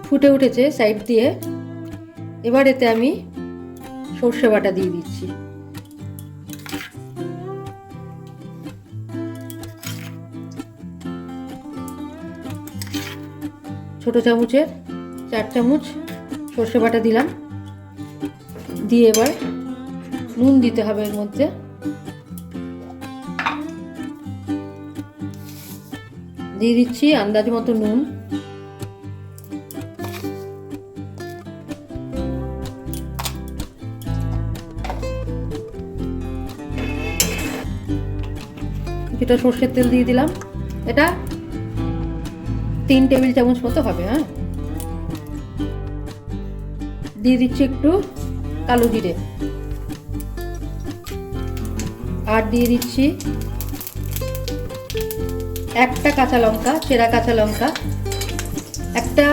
ফুটে উঠেছে সাইড দিয়ে। এবার এতে আমি সর্ষে বাটা দিয়ে দিচ্ছি। ছোট চামচের 4 চামচ সর্ষে বাটা দিলাম। দিয়ে এবার নুন দিতে হবে এর মধ্যে। দিয়ে দিচ্ছি আন্দাজ মতো নুন। কিছুটা সর্ষের তেল দিয়ে দিলাম। এটা 3 টেবিল চামচ মতো হবে। হ্যাঁ, দিয়ে দিচ্ছি একটু কালো জিরে, আর দিয়ে দিচ্ছি একটা কাঁচা লঙ্কা, চেরা কাঁচা লঙ্কা। একটা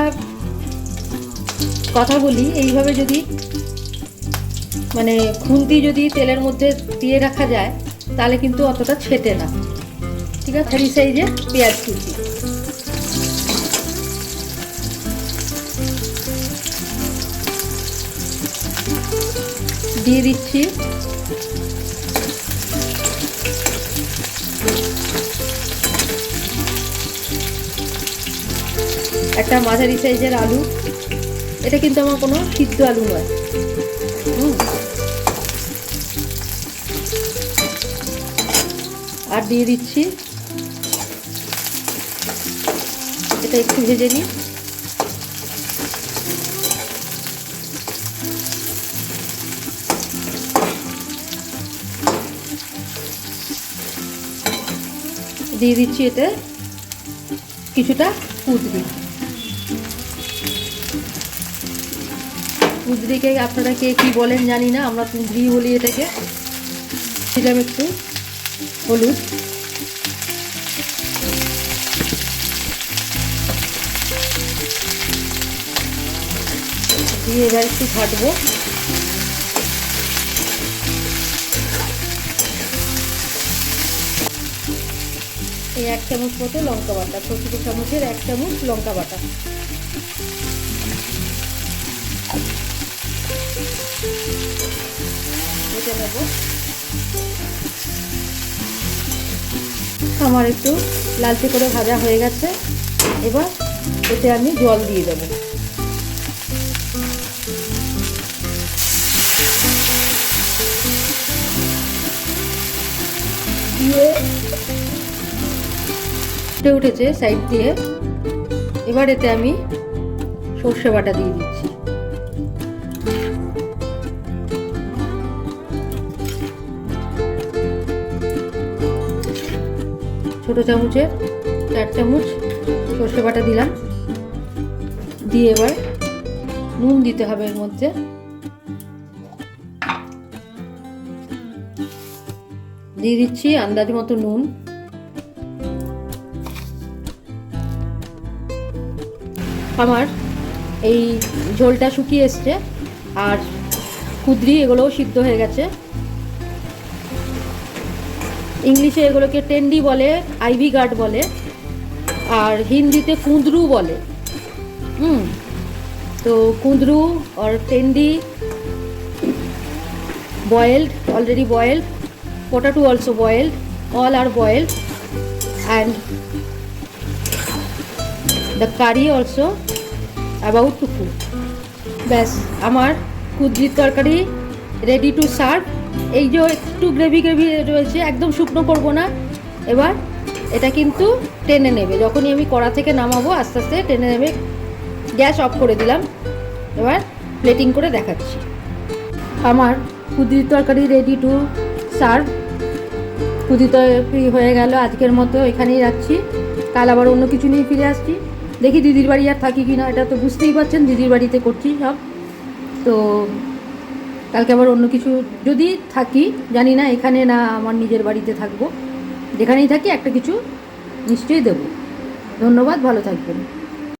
কথা বলি, এইভাবে যদি মানে খুন্তি যদি তেলের মধ্যে দিয়ে রাখা যায় তাহলে কিন্তু অতটা ছেটে না। ঠিক আছে, 3 সাইজে পেঁয়াজ কুচি দিয়ে দিচ্ছি। একটা মাঝারি সাইজের আলু, এটা কিন্তু আমার কোনো সিদ্ধ আলু নয়। আর দিয়ে দিচ্ছি, এটা একটু ভেজে নিই। দিয়ে দিচ্ছি এতে কিছুটা কুঁদরি। কুঁদরিকে আপনারা কে কি বলেন জানি না, আমরা কুঁদরি বলি এটাকে। দিলাম একটু হলুদ, দিয়ে এবার একটু ঘাটবো। এই 1 চামচ মতো লঙ্কা বাটা, ছোট চামচের 1 চামচ লঙ্কা বাটা। ভেজে নেব। আমার একটু লালচে করে ভাজা হয়ে গেছে। এবার এতে আমি জল দিয়ে দেবো। ফুটে উঠেছে সাইড দিয়ে। এবার এতে আমি সর্ষে বাটা দিয়ে দিচ্ছি। ছোট চামচের 4 চামচ সর্ষে বাটা দিলাম। দিয়ে এবার নুন দিতে হবে এর মধ্যে। দিয়ে দিচ্ছি আন্দাজ মতো নুন। আমার এই ঝোলটা শুকিয়ে এসছে, আর কুঁদরি এগুলোও সিদ্ধ হয়ে গেছে। ইংলিশে এগুলোকে টেন্ডি বলে, আইভি গার্ড বলে, আর হিন্দিতে কুঁদরু বলে। তো কুঁদরু और টেন্ডি boiled, already boiled, potato also boiled, all are boiled, and the curry also about to cook. ব্যাস, আমার কুঁদরির তরকারি রেডি টু সার্ভ। এই যে একটু গ্রেভি গ্রেভি রয়েছে, একদম শুকনো করবো না। এবার এটা কিন্তু টেনে নেবে, যখনই আমি কড়া থেকে নামাবো আস্তে আস্তে টেনে নেবে। গ্যাস অফ করে দিলাম। এবার প্লেটিং করে দেখাচ্ছি। আমার কুঁদরির তরকারি রেডি টু সার্ভ। কুঁদরি তরকারি হয়ে গেল। আজকের মতো এখানেই রাখছি, কাল আবার অন্য কিছু নিয়ে ফিরে আসছি। দেখি দিদির বাড়ি আর থাকি কি না, এটা তো বুঝতেই পারছেন দিদির বাড়িতে করছি সব। তো কালকে আবার অন্য কিছু যদি থাকি, জানি না এখানে না আমার নিজের বাড়িতে থাকবো, যেখানেই থাকি একটা কিছু নিশ্চয়ই দেবো। ধন্যবাদ, ভালো থাকবেন।